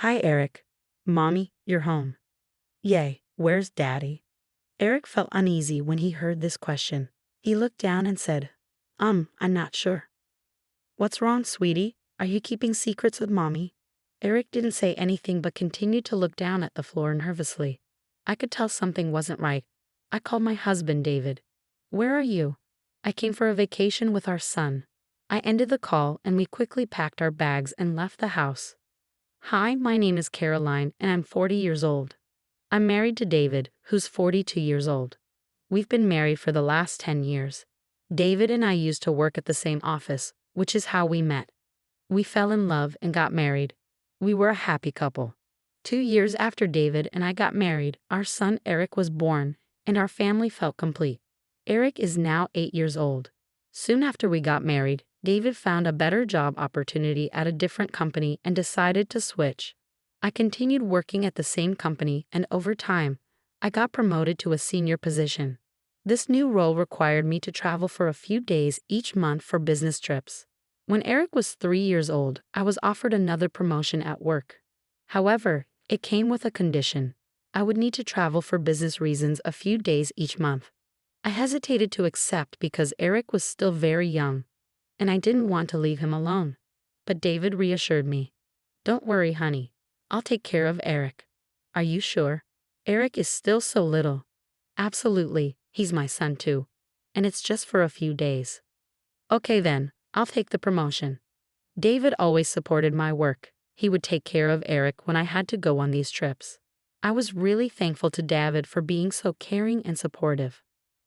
Hi, Eric. Mommy, you're home. Yay, where's Daddy? Eric felt uneasy when he heard this question. He looked down and said, I'm not sure. What's wrong, sweetie? Are you keeping secrets with Mommy? Eric didn't say anything but continued to look down at the floor nervously. I could tell something wasn't right. I called my husband, David. Where are you? I came for a vacation with our son. I ended the call and we quickly packed our bags and left the house. Hi, my name is Caroline and I'm 40 years old. I'm married to David, who's 42 years old. We've been married for the last 10 years. David and I used to work at the same office, which is how we met. We fell in love and got married. We were a happy couple. 2 years after David and I got married, our son Eric was born, and our family felt complete. Eric is now 8 years old. Soon after we got married, David found a better job opportunity at a different company and decided to switch. I continued working at the same company, and over time, I got promoted to a senior position. This new role required me to travel for a few days each month for business trips. When Eric was 3 years old, I was offered another promotion at work. However, it came with a condition. I would need to travel for business reasons a few days each month. I hesitated to accept because Eric was still very young, and I didn't want to leave him alone. But David reassured me. Don't worry, honey. I'll take care of Eric. Are you sure? Eric is still so little. Absolutely, he's my son too. And it's just for a few days. Okay then, I'll take the promotion. David always supported my work. He would take care of Eric when I had to go on these trips. I was really thankful to David for being so caring and supportive.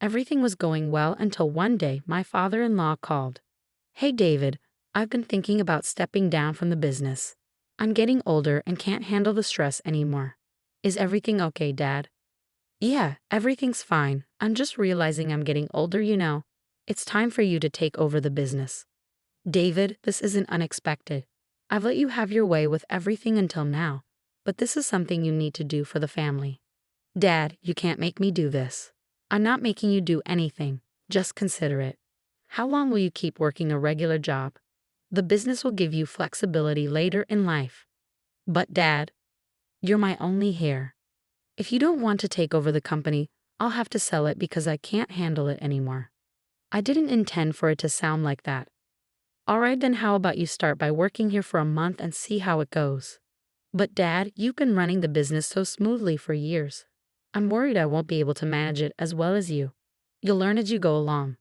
Everything was going well until one day my father-in-law called. Hey David, I've been thinking about stepping down from the business. I'm getting older and can't handle the stress anymore. Is everything okay, Dad? Yeah, everything's fine. I'm just realizing I'm getting older, you know. It's time for you to take over the business. David, this isn't unexpected. I've let you have your way with everything until now, but this is something you need to do for the family. Dad, you can't make me do this. I'm not making you do anything. Just consider it. How long will you keep working a regular job? The business will give you flexibility later in life. But Dad, you're my only heir. If you don't want to take over the company, I'll have to sell it because I can't handle it anymore. I didn't intend for it to sound like that. Alright then, how about you start by working here for a month and see how it goes? But Dad, you've been running the business so smoothly for years. I'm worried I won't be able to manage it as well as you. You'll learn as you go along.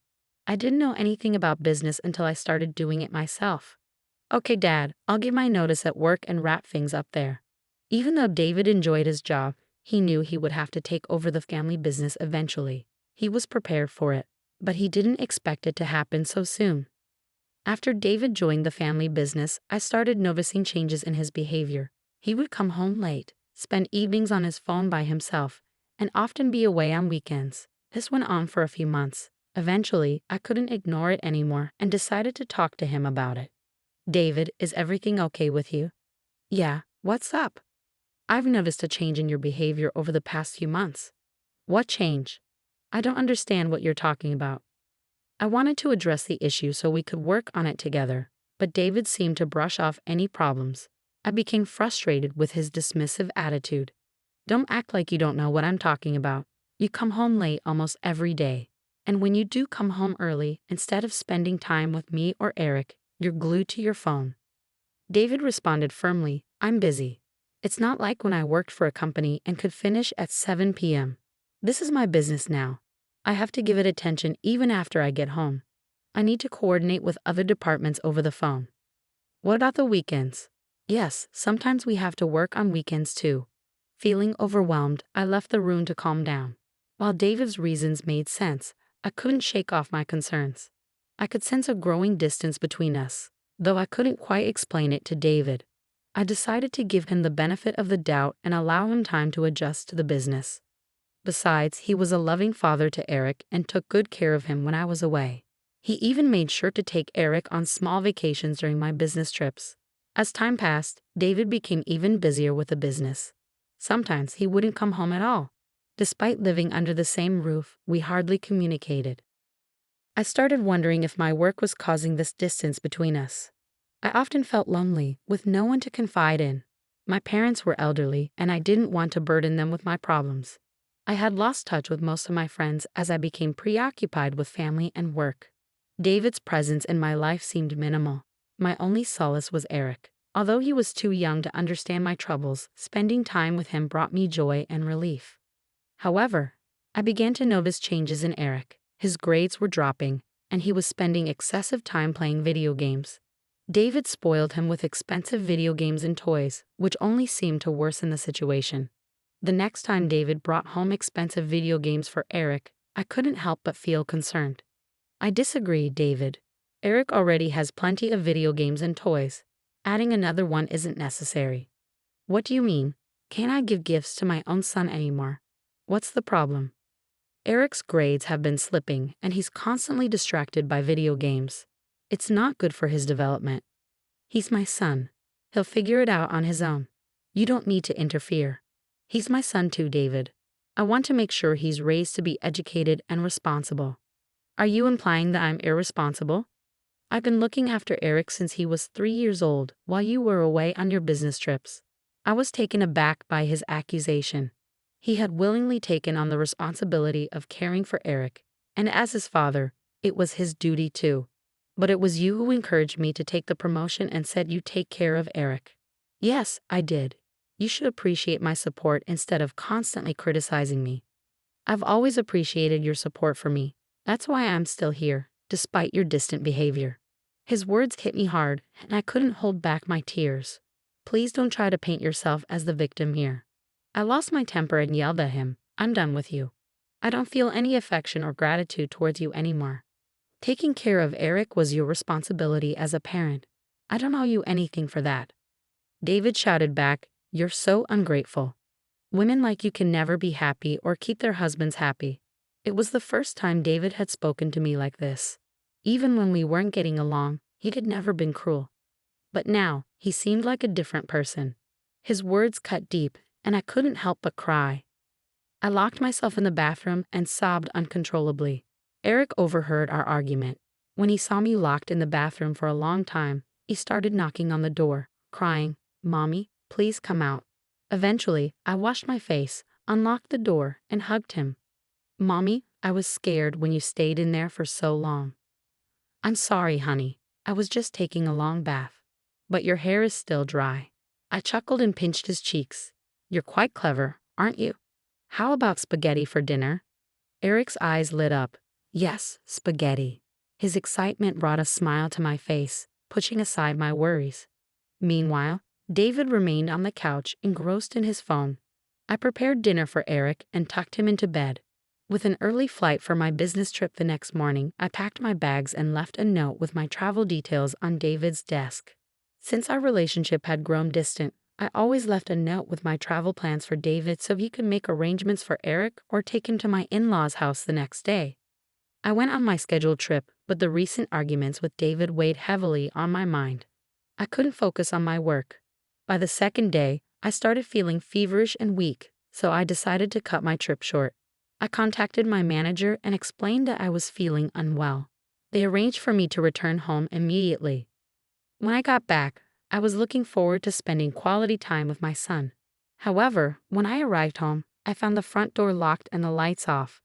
I didn't know anything about business until I started doing it myself. Okay, Dad, I'll give my notice at work and wrap things up there. Even though David enjoyed his job, he knew he would have to take over the family business eventually. He was prepared for it, but he didn't expect it to happen so soon. After David joined the family business, I started noticing changes in his behavior. He would come home late, spend evenings on his phone by himself, and often be away on weekends. This went on for a few months. Eventually, I couldn't ignore it anymore and decided to talk to him about it. David, is everything okay with you? Yeah, what's up? I've noticed a change in your behavior over the past few months. What change? I don't understand what you're talking about. I wanted to address the issue so we could work on it together, but David seemed to brush off any problems. I became frustrated with his dismissive attitude. Don't act like you don't know what I'm talking about. You come home late almost every day. And when you do come home early, instead of spending time with me or Eric, you're glued to your phone. David responded firmly, I'm busy. It's not like when I worked for a company and could finish at 7 p.m. This is my business now. I have to give it attention even after I get home. I need to coordinate with other departments over the phone. What about the weekends? Yes, sometimes we have to work on weekends too. Feeling overwhelmed, I left the room to calm down. While David's reasons made sense, I couldn't shake off my concerns. I could sense a growing distance between us, though I couldn't quite explain it to David. I decided to give him the benefit of the doubt and allow him time to adjust to the business. Besides, he was a loving father to Eric and took good care of him when I was away. He even made sure to take Eric on small vacations during my business trips. As time passed, David became even busier with the business. Sometimes he wouldn't come home at all. Despite living under the same roof, we hardly communicated. I started wondering if my work was causing this distance between us. I often felt lonely, with no one to confide in. My parents were elderly, and I didn't want to burden them with my problems. I had lost touch with most of my friends as I became preoccupied with family and work. David's presence in my life seemed minimal. My only solace was Eric. Although he was too young to understand my troubles, spending time with him brought me joy and relief. However, I began to notice changes in Eric. His grades were dropping, and he was spending excessive time playing video games. David spoiled him with expensive video games and toys, which only seemed to worsen the situation. The next time David brought home expensive video games for Eric, I couldn't help but feel concerned. I disagree, David. Eric already has plenty of video games and toys. Adding another one isn't necessary. What do you mean? Can't I give gifts to my own son anymore? What's the problem? Eric's grades have been slipping, and he's constantly distracted by video games. It's not good for his development. He's my son. He'll figure it out on his own. You don't need to interfere. He's my son too, David. I want to make sure he's raised to be educated and responsible. Are you implying that I'm irresponsible? I've been looking after Eric since he was 3 years old while you were away on your business trips. I was taken aback by his accusation. He had willingly taken on the responsibility of caring for Eric, and as his father, it was his duty too. But it was you who encouraged me to take the promotion and said you take care of Eric. Yes, I did. You should appreciate my support instead of constantly criticizing me. I've always appreciated your support for me. That's why I'm still here, despite your distant behavior. His words hit me hard, and I couldn't hold back my tears. Please don't try to paint yourself as the victim here. I lost my temper and yelled at him. I'm done with you. I don't feel any affection or gratitude towards you anymore. Taking care of Eric was your responsibility as a parent. I don't owe you anything for that. David shouted back, You're so ungrateful. Women like you can never be happy or keep their husbands happy. It was the first time David had spoken to me like this. Even when we weren't getting along, he had never been cruel. But now, he seemed like a different person. His words cut deep, and I couldn't help but cry. I locked myself in the bathroom and sobbed uncontrollably. Eric overheard our argument. When he saw me locked in the bathroom for a long time, he started knocking on the door, crying, Mommy, please come out. Eventually, I washed my face, unlocked the door, and hugged him. Mommy, I was scared when you stayed in there for so long. I'm sorry, honey. I was just taking a long bath. But your hair is still dry. I chuckled and pinched his cheeks. You're quite clever, aren't you? How about spaghetti for dinner? Eric's eyes lit up. Yes, spaghetti. His excitement brought a smile to my face, pushing aside my worries. Meanwhile, David remained on the couch, engrossed in his phone. I prepared dinner for Eric and tucked him into bed. With an early flight for my business trip the next morning, I packed my bags and left a note with my travel details on David's desk. Since our relationship had grown distant, I always left a note with my travel plans for David so he could make arrangements for Eric or take him to my in-laws' house the next day. I went on my scheduled trip, but the recent arguments with David weighed heavily on my mind. I couldn't focus on my work. By the second day, I started feeling feverish and weak, so I decided to cut my trip short. I contacted my manager and explained that I was feeling unwell. They arranged for me to return home immediately. When I got back, I was looking forward to spending quality time with my son. However, when I arrived home, I found the front door locked and the lights off.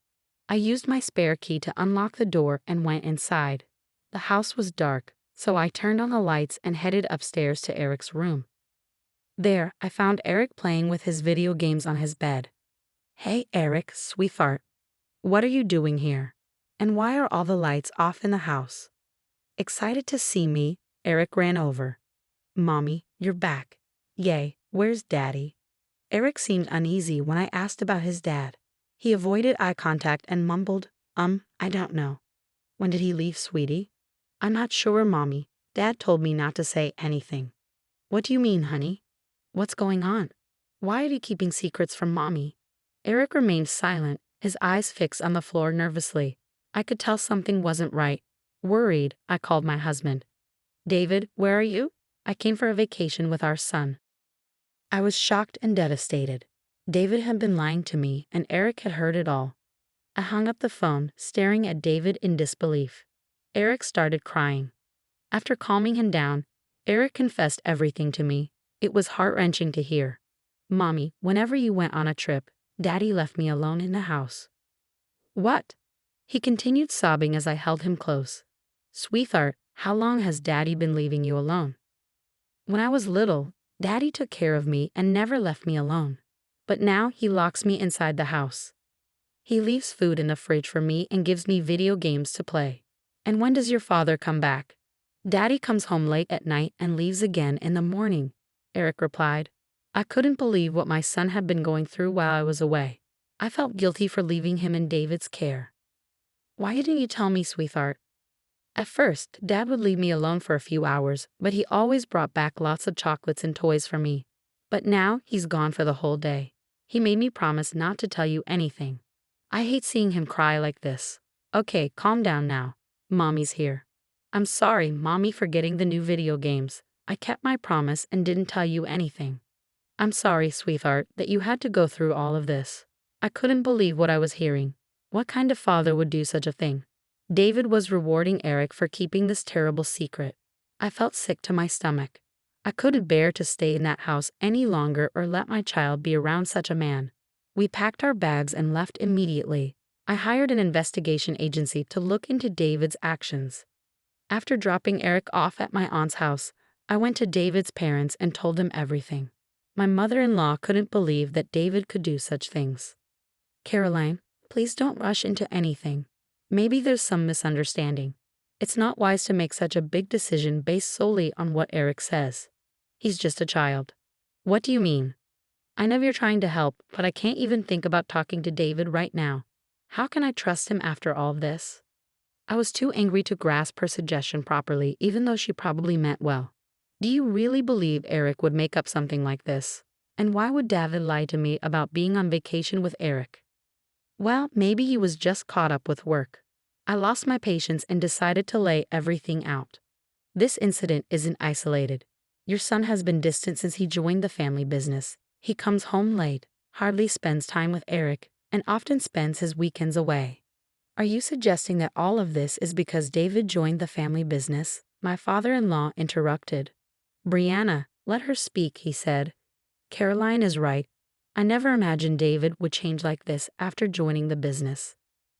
I used my spare key to unlock the door and went inside. The house was dark, so I turned on the lights and headed upstairs to Eric's room. There, I found Eric playing with his video games on his bed. Hey Eric, sweetheart. What are you doing here? And why are all the lights off in the house? Excited to see me, Eric ran over. Mommy, you're back. Yay, where's Daddy? Eric seemed uneasy when I asked about his dad. He avoided eye contact and mumbled, I don't know. When did he leave, sweetie? I'm not sure, Mommy. Dad told me not to say anything. What do you mean, honey? What's going on? Why are you keeping secrets from Mommy? Eric remained silent, his eyes fixed on the floor nervously. I could tell something wasn't right. Worried, I called my husband. David, where are you? I came for a vacation with our son. I was shocked and devastated. David had been lying to me, and Eric had heard it all. I hung up the phone, staring at David in disbelief. Eric started crying. After calming him down, Eric confessed everything to me. It was heart-wrenching to hear. Mommy, whenever you went on a trip, Daddy left me alone in the house. What? He continued sobbing as I held him close. Sweetheart, how long has Daddy been leaving you alone? When I was little, Daddy took care of me and never left me alone. But now he locks me inside the house. He leaves food in the fridge for me and gives me video games to play. And when does your father come back? Daddy comes home late at night and leaves again in the morning, Eric replied. I couldn't believe what my son had been going through while I was away. I felt guilty for leaving him in David's care. Why didn't you tell me, sweetheart? At first, Dad would leave me alone for a few hours, but he always brought back lots of chocolates and toys for me. But now he's gone for the whole day. He made me promise not to tell you anything. I hate seeing him cry like this. Okay, calm down now. Mommy's here. I'm sorry, Mommy, for getting the new video games. I kept my promise and didn't tell you anything. I'm sorry, sweetheart, that you had to go through all of this. I couldn't believe what I was hearing. What kind of father would do such a thing? David was rewarding Eric for keeping this terrible secret. I felt sick to my stomach. I couldn't bear to stay in that house any longer or let my child be around such a man. We packed our bags and left immediately. I hired an investigation agency to look into David's actions. After dropping Eric off at my aunt's house, I went to David's parents and told them everything. My mother-in-law couldn't believe that David could do such things. Caroline, please don't rush into anything. Maybe there's some misunderstanding. It's not wise to make such a big decision based solely on what Eric says. He's just a child. What do you mean? I know you're trying to help, but I can't even think about talking to David right now. How can I trust him after all of this? I was too angry to grasp her suggestion properly, even though she probably meant well. Do you really believe Eric would make up something like this? And why would David lie to me about being on vacation with Eric? Well, maybe he was just caught up with work. I lost my patience and decided to lay everything out. This incident isn't isolated. Your son has been distant since he joined the family business. He comes home late, hardly spends time with Eric, and often spends his weekends away. Are you suggesting that all of this is because David joined the family business? My father-in-law interrupted. Brianna, let her speak, he said. Caroline is right. I never imagined David would change like this after joining the business.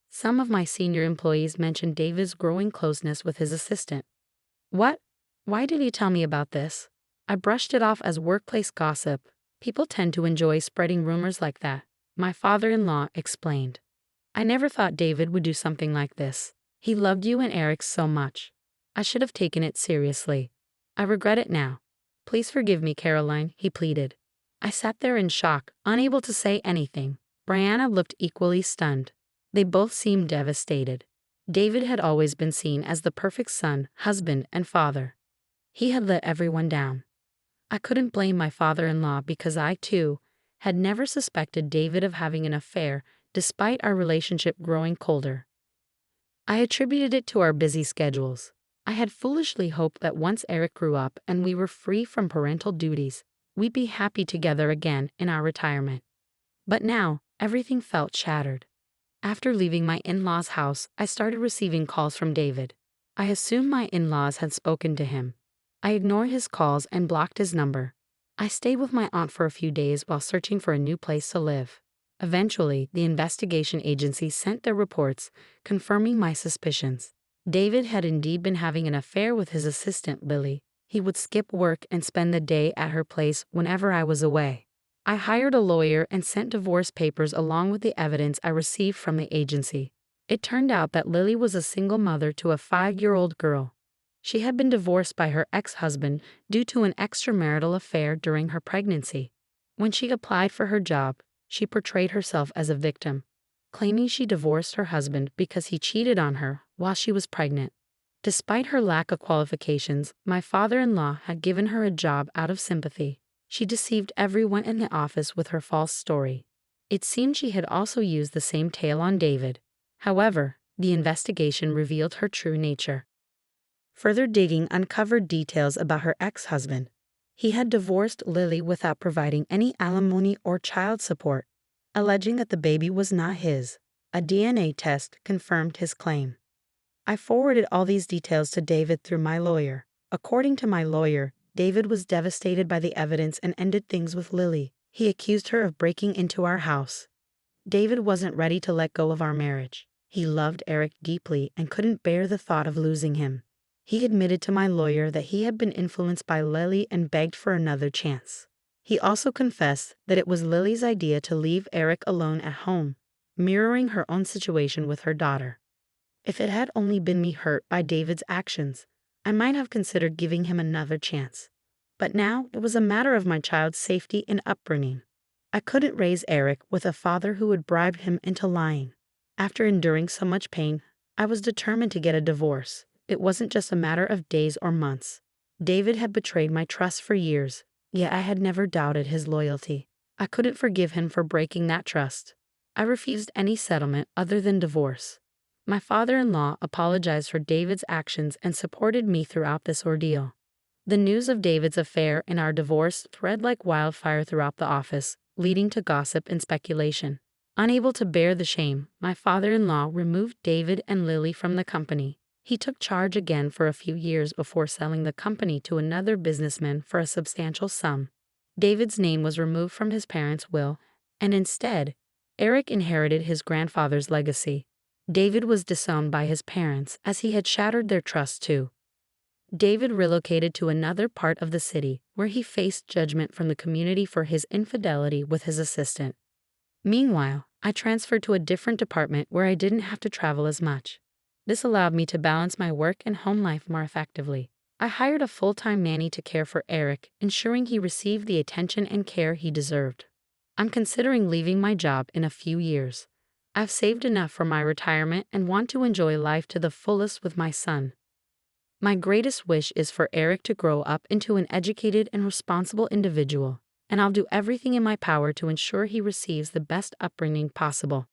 Some of my senior employees mentioned David's growing closeness with his assistant. What? Why did you tell me about this? I brushed it off as workplace gossip. People tend to enjoy spreading rumors like that, my father-in-law explained. I never thought David would do something like this. He loved you and Eric so much. I should have taken it seriously. I regret it now. Please forgive me, Caroline, he pleaded. I sat there in shock, unable to say anything. Brianna looked equally stunned. They both seemed devastated. David had always been seen as the perfect son, husband, and father. He had let everyone down. I couldn't blame my father-in-law because I, too, had never suspected David of having an affair despite our relationship growing colder. I attributed it to our busy schedules. I had foolishly hoped that once Eric grew up and we were free from parental duties, we'd be happy together again in our retirement. But now, everything felt shattered. After leaving my in-laws' house, I started receiving calls from David. I assumed my in-laws had spoken to him. I ignored his calls and blocked his number. I stayed with my aunt for a few days while searching for a new place to live. Eventually, the investigation agency sent their reports, confirming my suspicions. David had indeed been having an affair with his assistant, Lily. He would skip work and spend the day at her place whenever I was away. I hired a lawyer and sent divorce papers along with the evidence I received from the agency. It turned out that Lily was a single mother to a 5-year-old girl. She had been divorced by her ex-husband due to an extramarital affair during her pregnancy. When she applied for her job, she portrayed herself as a victim, claiming she divorced her husband because he cheated on her while she was pregnant. Despite her lack of qualifications, my father-in-law had given her a job out of sympathy. She deceived everyone in the office with her false story. It seemed she had also used the same tale on David. However, the investigation revealed her true nature. Further digging uncovered details about her ex-husband. He had divorced Lily without providing any alimony or child support, alleging that the baby was not his. A DNA test confirmed his claim. I forwarded all these details to David through my lawyer. According to my lawyer, David was devastated by the evidence and ended things with Lily. He accused her of breaking into our house. David wasn't ready to let go of our marriage. He loved Eric deeply and couldn't bear the thought of losing him. He admitted to my lawyer that he had been influenced by Lily and begged for another chance. He also confessed that it was Lily's idea to leave Eric alone at home, mirroring her own situation with her daughter. If it had only been me hurt by David's actions, I might have considered giving him another chance. But now it was a matter of my child's safety and upbringing. I couldn't raise Eric with a father who would bribe him into lying. After enduring so much pain, I was determined to get a divorce. It wasn't just a matter of days or months. David had betrayed my trust for years, yet I had never doubted his loyalty. I couldn't forgive him for breaking that trust. I refused any settlement other than divorce. My father-in-law apologized for David's actions and supported me throughout this ordeal. The news of David's affair and our divorce spread like wildfire throughout the office, leading to gossip and speculation. Unable to bear the shame, my father-in-law removed David and Lily from the company. He took charge again for a few years before selling the company to another businessman for a substantial sum. David's name was removed from his parents' will, and instead, Eric inherited his grandfather's legacy. David was disowned by his parents as he had shattered their trust too. David relocated to another part of the city where he faced judgment from the community for his infidelity with his assistant. Meanwhile, I transferred to a different department where I didn't have to travel as much. This allowed me to balance my work and home life more effectively. I hired a full-time nanny to care for Eric, ensuring he received the attention and care he deserved. I'm considering leaving my job in a few years. I've saved enough for my retirement and want to enjoy life to the fullest with my son. My greatest wish is for Eric to grow up into an educated and responsible individual, and I'll do everything in my power to ensure he receives the best upbringing possible.